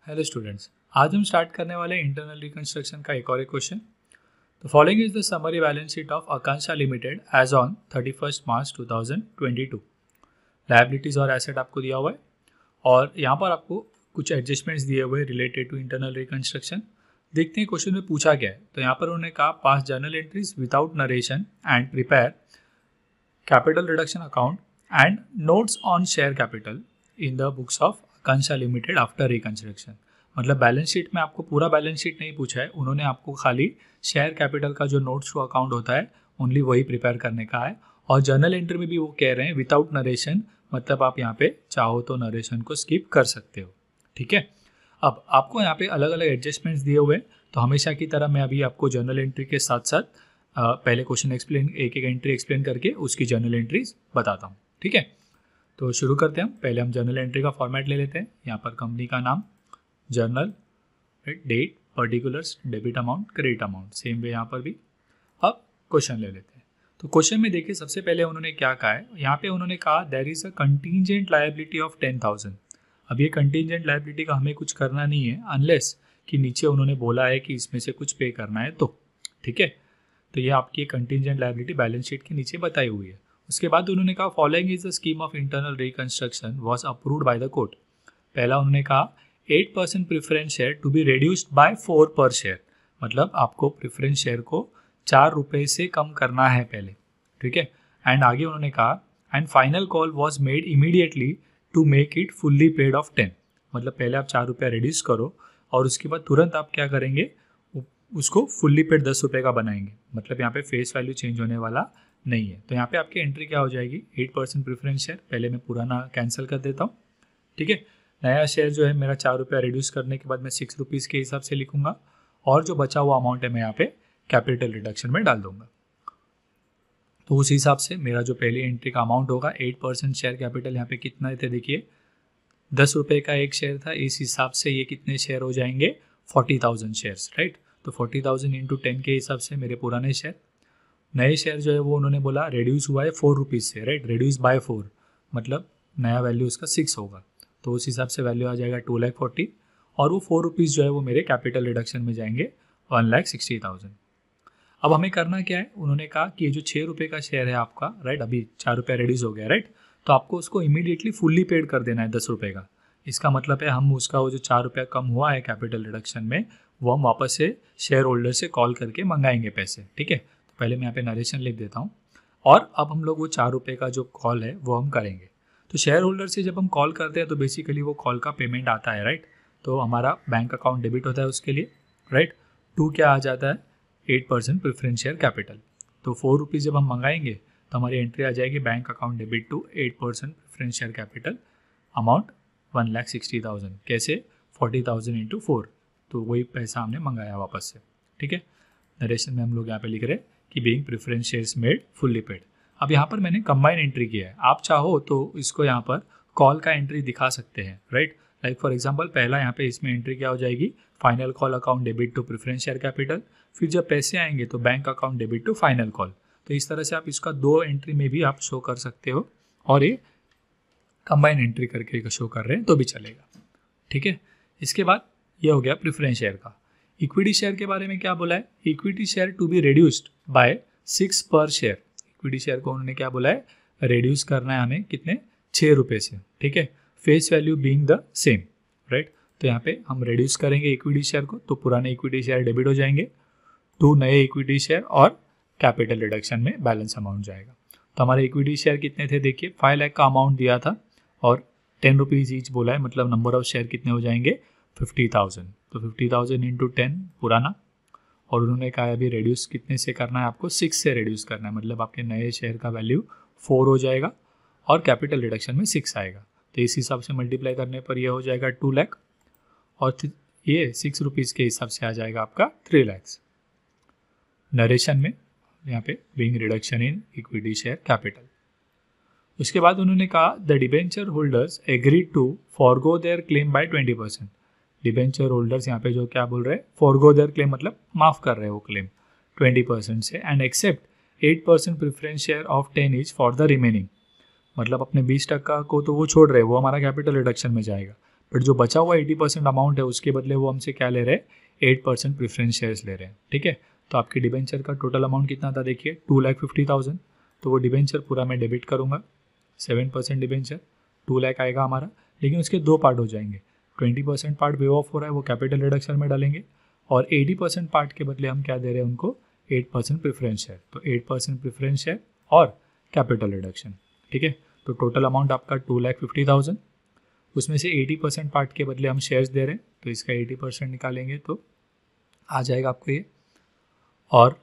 Hello students, आज हम start करने वाले हैं इंटरनल रिकंस्ट्रक्शन का एक और एक क्वेश्चन। तो following is the summary balance sheet of Akanksha limited as on 31 March 2022। Liabilities और एसेट आपको दिया हुआ है और यहाँ पर आपको कुछ एडजस्टमेंट्स दिए हुए रिलेटेड टू इंटरनल रिकंस्ट्रक्शन। देखते हैं क्वेश्चन में पूछा गया है। तो यहाँ पर उन्होंने कहा पास journal entries without narration and prepare capital reduction account and notes on share capital in the books of Akanksha limited after reconstruction. मतलब बैलेंस शीट में आपको पूरा बैलेंस शीट नहीं पूछा है, उन्होंने आपको खाली शेयर कैपिटल का जो नोट्स टू अकाउंट होता है ओनली वही प्रिपेयर करने का है। और जर्नल एंट्री में भी वो कह रहे हैं विदाउट नरेशन, मतलब आप यहाँ पे चाहो तो नरेशन को स्किप कर सकते हो। ठीक है, अब आपको यहाँ पे अलग अलग एडजस्टमेंट्स दिए हुए हैं। तो हमेशा की तरह मैं अभी आपको जर्नल एंट्री के साथ साथ पहले क्वेश्चन एक्सप्लेन एक एंट्री एक्सप्लेन करके उसकी जर्नल एंट्रीज बताता हूँ। ठीक है, तो शुरू करते हैं। पहले हम जर्नल एंट्री का फॉर्मेट ले लेते हैं। यहाँ पर कंपनी का नाम, journal, date, particulars, debit amount, credit amount, same way यहाँ पर भी। अब क्वेश्चन ले लेते हैं। तो क्वेश्चन में देखिए सबसे पहले उन्होंने क्या कहा है, यहाँ पे उन्होंने कहा there is a contingent liability of 10,000। अब ये कंटीजेंट लायबिलिटी का हमें कुछ करना नहीं है अनलेस कि नीचे उन्होंने बोला है कि इसमें से कुछ पे करना है तो। ठीक है, तो ये आपकी कंटीजेंट लायबिलिटी बैलेंस शीट के नीचे बताई हुई है। उसके बाद उन्होंने कहा following is the scheme of internal reconstruction was approved by the court. पहला उन्होंने कहा 8% preference share to be reduced by 4 per share, मतलब आपको प्रेफरेंस शेयर को 4 रुपये से कम करना है पहले। ठीक है, एंड आगे उन्होंने कहा and final call was made immediately to make it fully paid off 10, मतलब पहले आप 4 रुपया रिड्यूस करो और उसके बाद तुरंत आप क्या करेंगे, उसको फुल्ली पेड 10 रुपये का बनाएंगे। मतलब यहाँ पे फेस वैल्यू चेंज होने वाला नहीं है। तो यहाँ पे आपकी एंट्री क्या हो जाएगी, 8% प्रेफरेंस शेयर, पहले मैं पुराना कैंसिल कर देता हूँ। ठीक है, नया शेयर जो है मेरा 4 रुपया रिड्यूस करने के बाद मैं 6 रुपीज़ के हिसाब से लिखूंगा और जो बचा हुआ अमाउंट है मैं यहाँ पे कैपिटल रिडक्शन में डाल दूंगा। तो उस हिसाब से मेरा जो पहली एंट्री का अमाउंट होगा 8% शेयर कैपिटल, यहाँ पे कितना थे देखिए 10 रुपये का एक शेयर था, इस हिसाब से ये कितने शेयर हो जाएंगे 40,000 शेयर्स, राइट। तो 40,000 इंटू 10 के हिसाब से मेरे पुराने शेयर, नए शेयर जो है वो उन्होंने बोला रिड्यूस हुआ है 4 रुपीज़ से, राइट, रिड्यूस बाय 4, मतलब नया वैल्यू उसका 6 होगा। तो उस हिसाब से वैल्यू आ जाएगा 2,40,000 और वो 4 रुपीज़ जो है वो मेरे कैपिटल रिडक्शन में जाएंगे 1,60,000। अब हमें करना क्या है, उन्होंने कहा कि ये जो 6 रुपये का शेयर है आपका, राइट, अभी 4 रुपया रिड्यूस हो गया, राइट, तो आपको उसको इमीडिएटली फुल्ली पेड कर देना है 10 रुपये का। इसका मतलब है हम उसका वो जो 4 रुपया कम हुआ है कैपिटल रिडक्शन में वो हम वापस से शेयर होल्डर से कॉल करके मंगाएंगे पैसे। ठीक है, तो पहले मैं यहाँ पे नरेशन लिख देता हूँ और अब हम लोग वो 4 रुपये का जो कॉल है वो हम करेंगे। तो शेयर होल्डर से जब हम कॉल करते हैं तो बेसिकली वो कॉल का पेमेंट आता है, राइट, तो हमारा बैंक अकाउंट डेबिट होता है उसके लिए, राइट। 2 क्या आ जाता है 8% प्रेफरेंस शेयर कैपिटल। तो 4 रुपीज़ जब हम मंगाएंगे तो हमारी एंट्री आ जाएगी bank account debit to 8% preference share capital amount 1,60,000। कैसे, 40,000 इंटू 4, तो वही पैसा हमने मंगाया वापस से। ठीक है, नरेशन में हम लोग यहाँ पे लिख रहे हैं कि being preference shares made fully paid. अब यहाँ पर मैंने कंबाइन एंट्री किया है, आप चाहो तो इसको यहाँ पर कॉल का एंट्री दिखा सकते हैं, राइट। लाइक फॉर एग्जांपल पहला यहाँ पे इसमें एंट्री क्या हो जाएगी, final call account debit to preference share capital, फिर जब पैसे आएंगे तो bank account debit to final call. तो इस तरह से आप इसका 2 एंट्री में भी आप शो कर सकते हो और ये कंबाइन एंट्री करके शो कर रहे हैं तो भी चलेगा। ठीक है, इसके बाद ये हो गया प्रेफरेंस शेयर का। इक्विटी शेयर के बारे में क्या बोला है, equity share to be reduced by 6 per share. Equity share को उन्होंने क्या बोला है, रिड्यूस करना है हमें कितने, 6 रुपये से। ठीक है, face value being the same, right. तो यहाँ पे हम रिड्यूस करेंगे इक्विटी शेयर को, तो पुराने इक्विटी शेयर डेबिट हो जाएंगे, 2 नए इक्विटी शेयर और कैपिटल रिडक्शन में बैलेंस अमाउंट जाएगा। तो हमारे इक्विटी शेयर कितने थे देखिए, 5 लाख का अमाउंट दिया था और 10 रुपीज़ ईच बोला है, मतलब नंबर ऑफ शेयर कितने हो जाएंगे 50,000। तो 50,000 इंटू 10 पुराना, और उन्होंने कहा अभी रिड्यूस कितने से करना है आपको, 6 से रिड्यूस करना है, मतलब आपके नए शेयर का वैल्यू 4 हो जाएगा और कैपिटल रिडक्शन में 6 आएगा। तो इस हिसाब से मल्टीप्लाई करने पर यह हो जाएगा 2 लाख और ये 6 रुपीज़ के हिसाब से आ जाएगा आपका 3 लाख। नरेशन में यहाँ पे being reduction in equity share capital. उसके बाद उन्होंने कहा the debenture holders agreed to forgo their claim by 20%। Debenture holders यहाँ पे जो क्या बोल रहे हैं, फॉरगो देयर क्लेम मतलब माफ़ कर रहे हैं वो क्लेम 20% से, and accept 8% preference share of 10 each for the remaining, मतलब अपने 20% को तो वो छोड़ रहे हैं, वो हमारा कैपिटल रिडक्शन में जाएगा, बट जो बचा हुआ 80% अमाउंट है उसके बदले वो हमसे क्या ले रहे हैं, 8% प्रेफरेंस शेयर्स ले रहे हैं। ठीक है, तो आपकी डिबेंचर का टोटल अमाउंट कितना था देखिए 2,50,000, तो वो डिबेंचर पूरा मैं डेबिट करूँगा, 7% डिबेंचर 2 लाख आएगा हमारा, लेकिन उसके दो पार्ट हो जाएंगे। 20% पार्ट वेव ऑफ हो रहा है वो कैपिटल रिडक्शन में डालेंगे, और 80% पार्ट के बदले हम क्या दे रहे हैं उनको 8% प्रेफरेंस शेयर, तो 8% प्रेफरेंस शेयर और कैपिटल रिडक्शन। ठीक है, तो टोटल अमाउंट आपका 2,50,000, उसमें से 80% पार्ट के बदले हम शेयर्स दे रहे हैं, तो इसका 80% निकालेंगे तो आ जाएगा आपको ये, और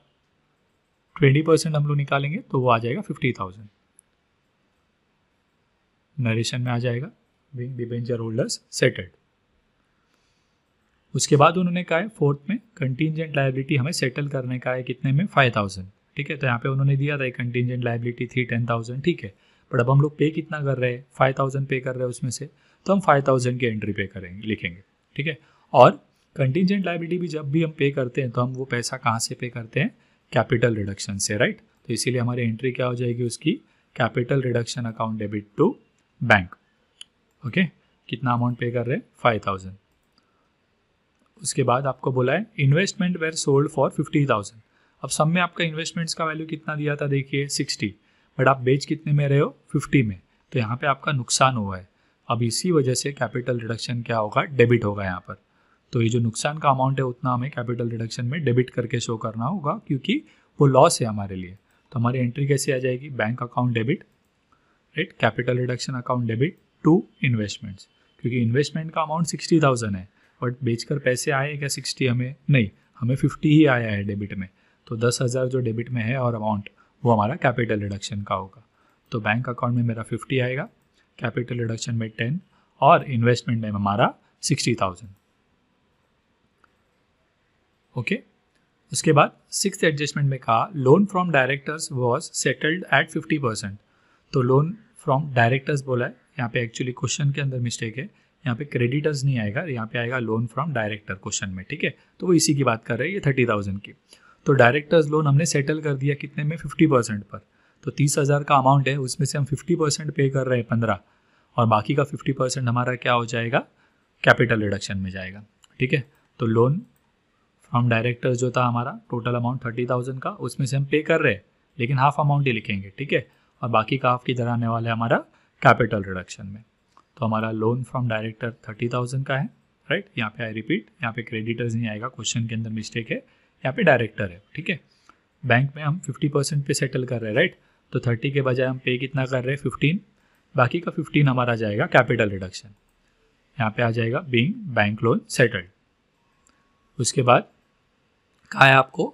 20% हम लोग निकालेंगे तो वो आ जाएगा 50,000। नरेशन में आ जाएगा बीइंग डिबेंचर होल्डर्स सेटल्ड। उसके बाद उन्होंने कहा है फोर्थ में कंटीजेंट लायबिलिटी हमें सेटल करने का है, कितने में 5,000। ठीक है, तो यहाँ पे उन्होंने दिया था कंटीजेंट लायबिलिटी थी 10,000। ठीक है, बट अब हम लोग पे कितना कर रहे हैं, 5,000 पे कर रहे हैं उसमें से, तो हम 5,000 की एंट्री पे करेंगे, लिखेंगे। ठीक है, और कंटीजेंट लायबिलिटी भी जब भी हम पे करते हैं तो हम वो पैसा कहाँ से पे करते हैं, कैपिटल रिडक्शन से, राइट। तो इसीलिए हमारी एंट्री क्या हो जाएगी उसकी, capital reduction account debit to bank. Okay, कितना अमाउंट पे कर रहे हैं, 5,000। उसके बाद आपको बोला है इन्वेस्टमेंट वेर सोल्ड फॉर 50,000। अब सब में आपका इन्वेस्टमेंट्स का वैल्यू कितना दिया था देखिए 60, बट आप बेच कितने में रहे हो, 50 में, तो यहाँ पे आपका नुकसान हुआ है। अब इसी वजह से कैपिटल रिडक्शन क्या होगा, डेबिट होगा यहाँ पर। तो ये जो नुकसान का अमाउंट है उतना हमें कैपिटल रिडक्शन में डेबिट करके शो करना होगा, क्योंकि वो लॉस है हमारे लिए। तो हमारी एंट्री कैसे आ जाएगी, bank account debit, right, capital reduction account debit to investments, क्योंकि इन्वेस्टमेंट का अमाउंट 60,000 है, बट बेचकर पैसे आए क्या 60 हमें, नहीं, हमें 50 ही आया है डेबिट में। तो 10,000 जो डेबिट में है और अमाउंट वो हमारा कैपिटल रिडक्शन का होगा। तो बैंक अकाउंट में मेरा 50 आएगा, कैपिटल रिडक्शन में 10, और इन्वेस्टमेंट में हमारा 60,000। ओके, उसके बाद सिक्स्थ एडजस्टमेंट में कहा loan from directors was settled at 50%। तो लोन फ्रॉम डायरेक्टर्स बोला है, यहाँ पे एक्चुअली क्वेश्चन के अंदर मिस्टेक है, यहाँ पे क्रेडिटर्स नहीं आएगा, यहाँ पे आएगा लोन फ्रॉम डायरेक्टर क्वेश्चन में। ठीक है, तो वो इसी की बात कर रहे हैं, ये 30,000 की। तो डायरेक्टर्स लोन हमने सेटल कर दिया कितने में, 50% पर। तो 30,000 का अमाउंट है, उसमें से हम 50% पे कर रहे हैं 15, और बाकी का 50% हमारा क्या हो जाएगा, कैपिटल रिडक्शन में जाएगा। ठीक है, तो लोन फ्रॉम डायरेक्टर्स जो था हमारा टोटल अमाउंट 30,000 का, उसमें से हम पे कर रहे हैं, लेकिन हाफ अमाउंट ही लिखेंगे। ठीक है, और बाकी का हाफ किधर आने वाला है, हमारा कैपिटल रिडक्शन में। तो हमारा लोन फ्रॉम डायरेक्टर 30,000 का है, राइट। यहाँ पे आई रिपीट, यहाँ पे क्रेडिटर्स नहीं आएगा, क्वेश्चन के अंदर मिस्टेक है, यहाँ पे डायरेक्टर है। ठीक है, बैंक में हम 50% पे सेटल कर रहे हैं, राइट। तो 30 के बजाय हम पे कितना कर रहे हैं, 15, बाकी का 15 हमारा जाएगा कैपिटल रिडक्शन, यहाँ पे आ जाएगा बीइंग बैंक लोन सेटल्ड। उसके बाद कहा है आपको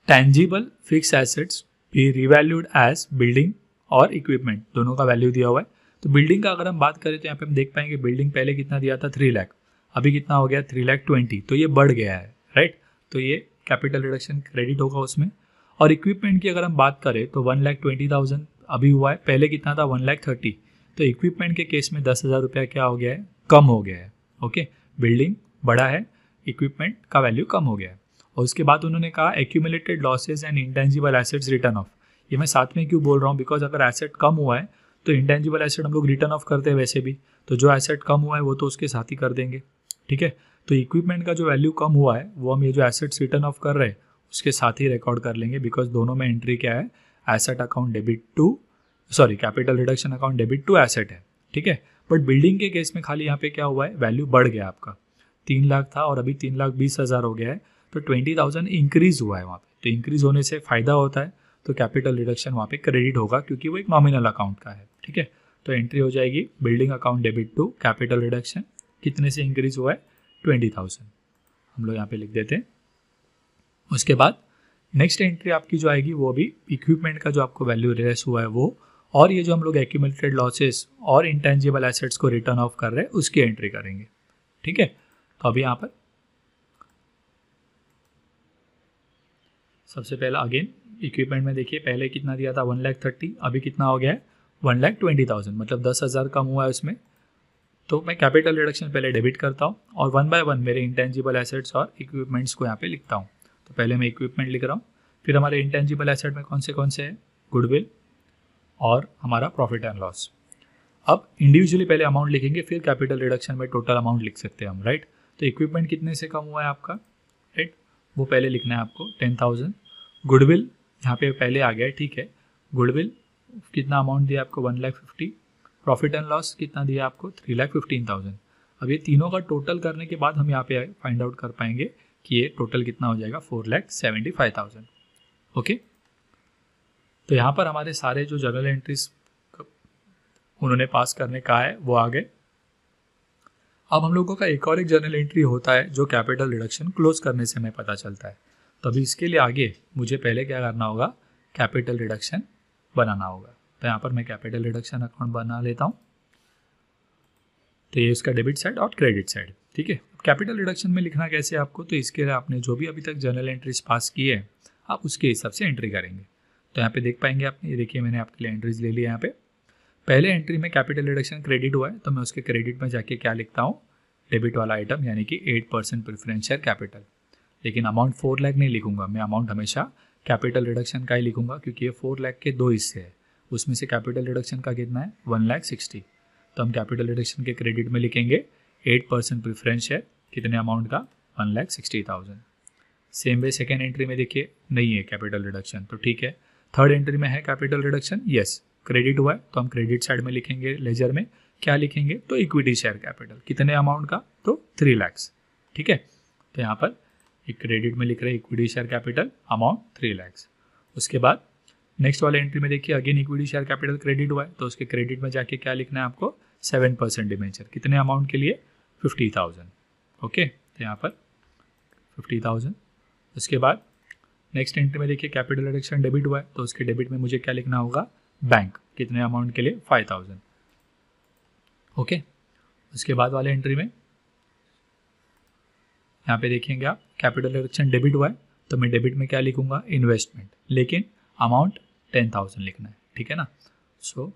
tangible fix assets be revalued as building और इक्विपमेंट, दोनों का वैल्यू दिया हुआ है। तो बिल्डिंग का अगर हम बात करें तो यहाँ पे हम देख पाएंगे बिल्डिंग पहले कितना दिया था, 3 लाख, अभी कितना हो गया, 3,20,000, तो ये बढ़ गया है, राइट। तो ये कैपिटल रिडक्शन क्रेडिट होगा उसमें। और इक्विपमेंट की अगर हम बात करें तो 1,20,000 अभी हुआ है, पहले कितना था 1,30,000, तो इक्विपमेंट के केस में 10,000 रुपया क्या हो गया है, कम हो गया है। ओके, बिल्डिंग बढ़ा है, इक्विपमेंट का वैल्यू कम हो गया है। और उसके बाद उन्होंने कहा accumulated losses and intangible assets return of. ये मैं साथ में क्यों बोल रहा हूँ, बिकॉज अगर एसेट कम हुआ है तो इंटेंजिबल एसेट हम लोग रिटर्न ऑफ करते हैं वैसे भी, तो जो एसेट कम हुआ है वो तो उसके साथ ही कर देंगे। ठीक है, तो इक्विपमेंट का जो वैल्यू कम हुआ है वो हम ये जो एसेट्स रिटर्न ऑफ कर रहे हैं उसके साथ ही रिकॉर्ड कर लेंगे, बिकॉज दोनों में एंट्री क्या है, asset account debit to, sorry capital reduction account debit to asset है। ठीक है, बट बिल्डिंग के केस में खाली यहाँ पे क्या हुआ है, वैल्यू बढ़ गया आपका, 3 लाख था और अभी 3,20,000 हो गया है, तो 20,000 इंक्रीज हुआ है वहाँ पे। तो इंक्रीज होने से फ़ायदा होता है, तो कैपिटल रिडक्शन वहाँ पे क्रेडिट होगा, क्योंकि वो एक नॉमिनल अकाउंट का है। ठीक है, तो एंट्री हो जाएगी building account debit to capital reduction, कितने से इंक्रीज हुआ है, 20,000, हम लोग यहाँ पे लिख देते हैं। उसके बाद नेक्स्ट एंट्री आपकी जो आएगी वो भी इक्विपमेंट का जो आपको वैल्यू रिलेस हुआ है वो, और ये जो हम लोग एक्यूमुलेटेड लॉसेस और इंटेंजिबल एसेट्स को रिटर्न ऑफ कर रहे हैं उसकी एंट्री करेंगे। ठीक है, तो अभी यहाँ पर सबसे पहला अगेन इक्विपमेंट में देखिए पहले कितना दिया था 1,30,000, अभी कितना हो गया है 1,20,000, मतलब 10,000 कम हुआ है उसमें। तो मैं कैपिटल रिडक्शन पहले डेबिट करता हूँ और 1 बाय 1 मेरे इंटेंजिबल एसेट्स और इक्विपमेंट्स को यहाँ पे लिखता हूँ। तो पहले मैं इक्विपमेंट लिख रहा हूँ, फिर हमारे इंटेंजिबल एसेट में कौन से हैं, गुडविल और हमारा प्रॉफिट एंड लॉस। अब इंडिविजुअली पहले अमाउंट लिखेंगे, फिर कैपिटल रिडक्शन में टोटल अमाउंट लिख सकते हैं हम, राइट। तो इक्विपमेंट कितने से कम हुआ है आपका, राइट, वो पहले लिखना है आपको 10,000। गुडविल यहाँ पे पहले आ गया है, ठीक है। गुडविल कितना अमाउंट दिया आपको 1,50,000। प्रॉफिट एंड लॉस कितना दिया आपको 3,15,000। अब ये तीनों का टोटल करने के बाद हम यहाँ पे फाइंड आउट कर पाएंगे कि ये टोटल कितना हो जाएगा 4,75,000। ओके, तो यहाँ पर हमारे सारे जो जर्नल एंट्रीज उन्होंने पास करने का है वो आ गए। अब हम लोगों का एक और एक जर्नल एंट्री होता है जो कैपिटल रिडक्शन क्लोज करने से हमें पता चलता है। तो अभी इसके लिए आगे मुझे पहले क्या करना होगा, कैपिटल रिडक्शन बनाना होगा। तो यहाँ पर मैं कैपिटल रिडक्शन अकाउंट बना लेता हूँ। तो ये इसका डेबिट साइड और क्रेडिट साइड, ठीक है। कैपिटल रिडक्शन में लिखना कैसे आपको, तो इसके लिए आपने जो भी अभी तक जर्नल एंट्रीज पास की है आप उसके हिसाब से एंट्री करेंगे। तो यहाँ पे देख पाएंगे आपने, ये देखिए मैंने आपके लिए एंट्रीज ले लिया। यहाँ पे पहले एंट्री में कैपिटल रिडक्शन क्रेडिट हुआ है, तो मैं उसके क्रेडिट में जाके क्या लिखता हूँ, डेबिट वाला आइटम यानी कि 8% प्रेफरेंस शेयर कैपिटल। लेकिन अमाउंट 4 लाख नहीं लिखूंगा मैं, अमाउंट हमेशा कैपिटल रिडक्शन का ही लिखूंगा, क्योंकि ये 4 लाख के 2 हिस्से हैं। उसमें से कैपिटल रिडक्शन का कितना है 1,60,000। तो हम कैपिटल रिडक्शन के क्रेडिट में लिखेंगे 8% प्रेफरेंस शेयर, कितने अमाउंट का 1,60,000। सेम वे सेकेंड एंट्री में देखिए नहीं है कैपिटल रिडक्शन, तो ठीक है। थर्ड एंट्री में है कैपिटल रिडक्शन, यस क्रेडिट हुआ है, तो हम क्रेडिट साइड में लिखेंगे, लेजर में क्या लिखेंगे, तो इक्विटी शेयर कैपिटल, कितने अमाउंट का, तो 3 लाख, ठीक है। तो यहाँ पर एक क्रेडिट में लिख रहे हैं equity share capital amount 3 lakh. उसके बाद नेक्स्ट वाले एंट्री में देखिए again equity share capital credit हुआ है, तो उसके क्रेडिट में जाके क्या लिखना है आपको 7% डिबेंचर, कितने अमाउंट के लिए 50,000। ओके, तो यहाँ पर 50,000। उसके बाद नेक्स्ट एंट्री में देखिए कैपिटल रिडक्शन डेबिट हुआ है, तो उसके डेबिट में मुझे क्या लिखना होगा, बैंक, कितने अमाउंट के लिए 5,000। ओके, उसके बाद वाले एंट्री में यहाँ पे देखेंगे आप कैपिटल रिडक्शन डेबिट हुआ है, तो मैं डेबिट में क्या लिखूंगा, इन्वेस्टमेंट, लेकिन अमाउंट 10,000 लिखना है, ठीक है ना। So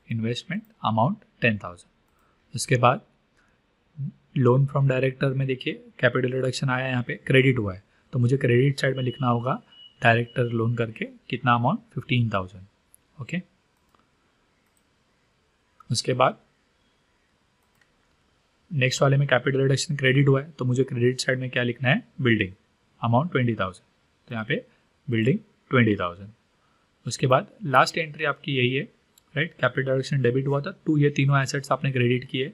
investment amount 10,000। उसके बाद लोन फ्रॉम डायरेक्टर में देखिए कैपिटल रिडक्शन आया, यहाँ पे क्रेडिट हुआ है, तो मुझे क्रेडिट साइड में लिखना होगा डायरेक्टर लोन करके कितना अमाउंट 15,000। ओके, उसके बाद नेक्स्ट वाले में कैपिटल रिडक्शन क्रेडिट हुआ है, तो मुझे क्रेडिट साइड में क्या लिखना है, बिल्डिंग अमाउंट 20,000। तो यहाँ पे बिल्डिंग 20,000। उसके बाद लास्ट एंट्री आपकी यही है, राइट, कैपिटल रिडक्शन डेबिट हुआ था, तो ये तीनों एसेट्स आपने क्रेडिट किए,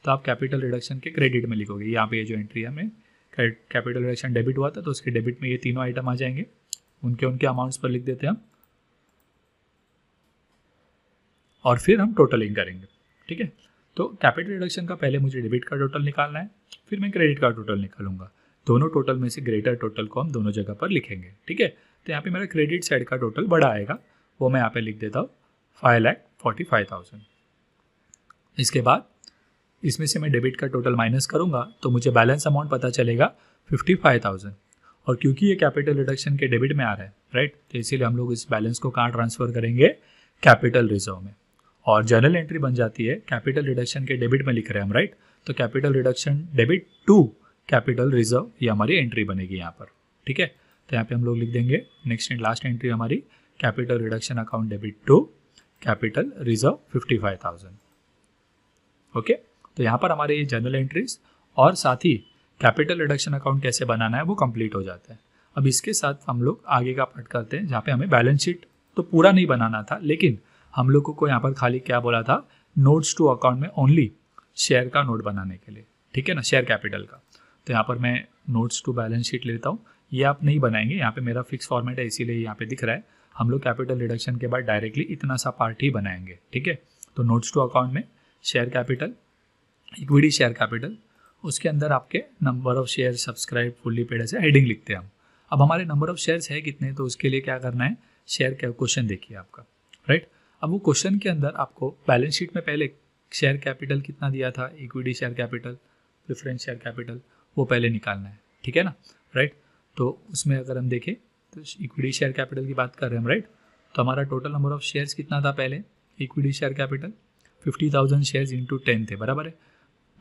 तो आप कैपिटल रिडक्शन के क्रेडिट में लिखोगे। यहाँ पे ये जो एंट्री है हमें कैपिटल रिडक्शन डेबिट हुआ था, तो उसके डेबिट में ये तीनों आइटम आ जाएंगे, उनके अमाउंट्स पर लिख देते हैं हम, और फिर हम टोटलिंग करेंगे, ठीक है। तो कैपिटल रिडक्शन का पहले मुझे डेबिट का टोटल निकालना है, फिर मैं क्रेडिट का टोटल निकालूंगा। दोनों टोटल में से ग्रेटर टोटल को हम दोनों जगह पर लिखेंगे, ठीक है। तो यहाँ पे मेरा क्रेडिट साइड का टोटल बड़ा आएगा, वो मैं यहाँ पे लिख देता हूँ 5,45,000। इसके बाद इसमें से मैं डेबिट का टोटल माइनस करूँगा, तो मुझे बैलेंस अमाउंट पता चलेगा 55,000। और क्योंकि ये कैपिटल रिडक्शन के डेबिट में आ रहा है, राइट, तो इसीलिए हम लोग इस बैलेंस को कहाँ ट्रांसफर करेंगे, कैपिटल रिजर्व में। और जर्नल एंट्री बन जाती है कैपिटल रिडक्शन के डेबिट में लिख रहे हैं हम, राइट, तो capital reduction debit to capital reserve, ये हमारी एंट्री बनेगी यहाँ पर, ठीक है। तो यहाँ पे हम लोग लिख देंगे नेक्स्ट एंड लास्ट एंट्री हमारी capital reduction account debit to capital reserve 55,000। Okay, तो यहाँ पर हमारे ये जर्नल एंट्रीज और साथ ही कैपिटल रिडक्शन अकाउंट कैसे बनाना है वो कंप्लीट हो जाता है। अब इसके साथ हम लोग आगे का पार्ट करते हैं, जहाँ पे हमें बैलेंस शीट तो पूरा नहीं बनाना था, लेकिन हम लोगों को यहाँ पर खाली क्या बोला था, नोट्स टू अकाउंट में ओनली शेयर का नोट बनाने के लिए, ठीक है ना, शेयर कैपिटल का। तो यहाँ पर मैं नोट्स टू बैलेंस शीट लेता हूँ, ये आप नहीं बनाएंगे, यहाँ पे मेरा फिक्स फॉर्मेट है इसीलिए यहाँ पे दिख रहा है। हम लोग कैपिटल रिडक्शन के बाद डायरेक्टली इतना सा पार्ट ही बनाएंगे, ठीक है। तो नोट्स टू अकाउंट में share capital, equity share capital, उसके अंदर आपके number of share subscribe fully paid ऐसे हेडिंग लिखते हैं हम। अब हमारे नंबर ऑफ शेयर्स है कितने, तो उसके लिए क्या करना है, शेयर का क्वेश्चन देखिए आपका, राइट। अब वो क्वेश्चन के अंदर आपको बैलेंस शीट में पहले शेयर कैपिटल कितना दिया था, equity share capital, preference share capital, वो पहले निकालना है, ठीक है ना, राइट। तो उसमें अगर हम देखें तो इक्विटी शेयर कैपिटल की बात कर रहे हैं हम, राइट। तो हमारा टोटल नंबर ऑफ शेयर्स कितना था पहले, equity share capital 50,000 shares into 10 थे, बराबर है।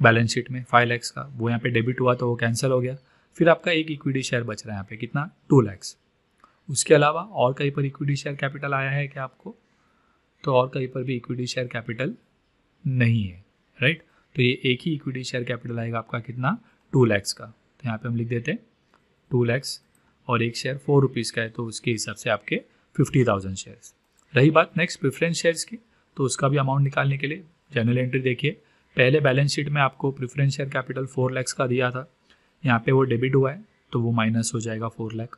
बैलेंस शीट में 5 लाख का, वो यहाँ पे डेबिट हुआ तो वो कैंसिल हो गया। फिर आपका एक इक्विटी शेयर बच रहा है यहाँ पे कितना, 2 लाख। उसके अलावा और कहीं पर इक्विटी शेयर कैपिटल आया है क्या आपको, तो और कहीं पर भी इक्विटी शेयर कैपिटल नहीं है, राइट। तो ये एक ही इक्विटी शेयर कैपिटल आएगा आपका कितना, 2 लाख का। तो यहाँ पे हम लिख देते हैं 2 लाख और एक शेयर 4 रुपीज़ का है, तो उसके हिसाब से आपके 50,000 शेयर्स। रही बात नेक्स्ट प्रेफरेंस शेयर्स की, तो उसका भी अमाउंट निकालने के लिए जनरल एंट्री देखिए, पहले बैलेंस शीट में आपको प्रेफरेंस शेयर कैपिटल 4 लाख का दिया था, यहाँ पे वो डेबिट हुआ है तो वो माइनस हो जाएगा 4 लाख।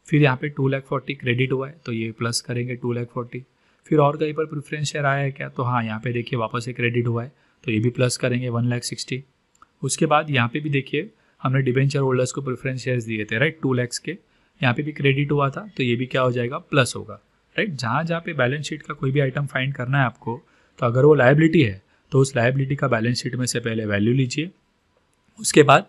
फिर यहाँ पे 2,40,000 क्रेडिट हुआ है तो ये प्लस करेंगे 2,40,000। फिर और कहीं पर प्रेफरेंस शेयर आया है क्या, तो हाँ यहाँ पे देखिए वापस से क्रेडिट हुआ है तो ये भी प्लस करेंगे 1,60,000। उसके बाद यहाँ पे भी देखिए हमने डिबेंचर होल्डर्स को प्रेफरेंस शेयर्स दिए थे, राइट, 2 लाख के, यहाँ पे भी क्रेडिट हुआ था तो ये भी क्या हो जाएगा, प्लस होगा, राइट। जहाँ जहाँ पे बैलेंस शीट का कोई भी आइटम फाइंड करना है आपको, तो अगर वो लायबिलिटी है तो उस लायबिलिटी का बैलेंस शीट में से पहले वैल्यू लीजिए, उसके बाद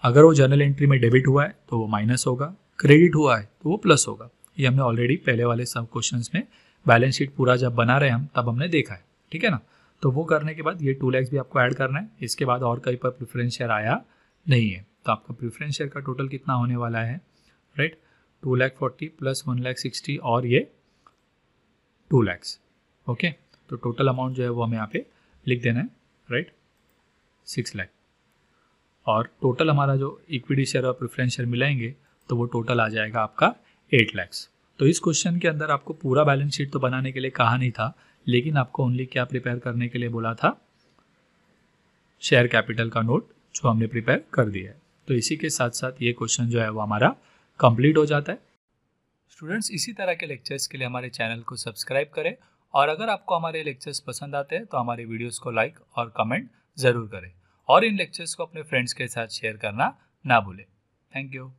अगर वो जर्नल एंट्री में डेबिट हुआ है तो वो माइनस होगा, क्रेडिट हुआ है तो वो प्लस होगा। ये हमने ऑलरेडी पहले वाले सब क्वेश्चंस में बैलेंस शीट पूरा जब बना रहे हम तब हमने देखा है, ठीक है ना। तो वो करने के बाद ये 2 लाख भी आपको ऐड करना है, इसके बाद और कहीं पर प्रेफरेंस शेयर आया नहीं है, तो आपका प्रेफरेंस शेयर का टोटल कितना होने वाला है, राइट, 2,40,000 प्लस 1,60,000 और ये 2 लाख, ओके। तो टोटल अमाउंट जो है वो हमें यहाँ पे लिख देना है, राइट, 6 लाख। और टोटल हमारा जो इक्विटी शेयर और प्रेफरेंस शेयर मिलाएंगे तो वो टोटल आ जाएगा आपका 8 लाख। तो इस क्वेश्चन के अंदर आपको पूरा बैलेंस शीट तो बनाने के लिए कहा नहीं था, लेकिन आपको ओनली क्या प्रिपेयर करने के लिए बोला था, शेयर कैपिटल का नोट, जो हमने प्रिपेयर कर दिया है। तो इसी के साथ साथ ये क्वेश्चन जो है वो हमारा कंप्लीट हो जाता है। स्टूडेंट्स, इसी तरह के लेक्चर्स के लिए हमारे चैनल को सब्सक्राइब करें, और अगर आपको हमारे लेक्चर्स पसंद आते हैं तो हमारे वीडियोस को लाइक और कमेंट ज़रूर करें, और इन लेक्चर्स को अपने फ्रेंड्स के साथ शेयर करना ना भूलें। Thank you.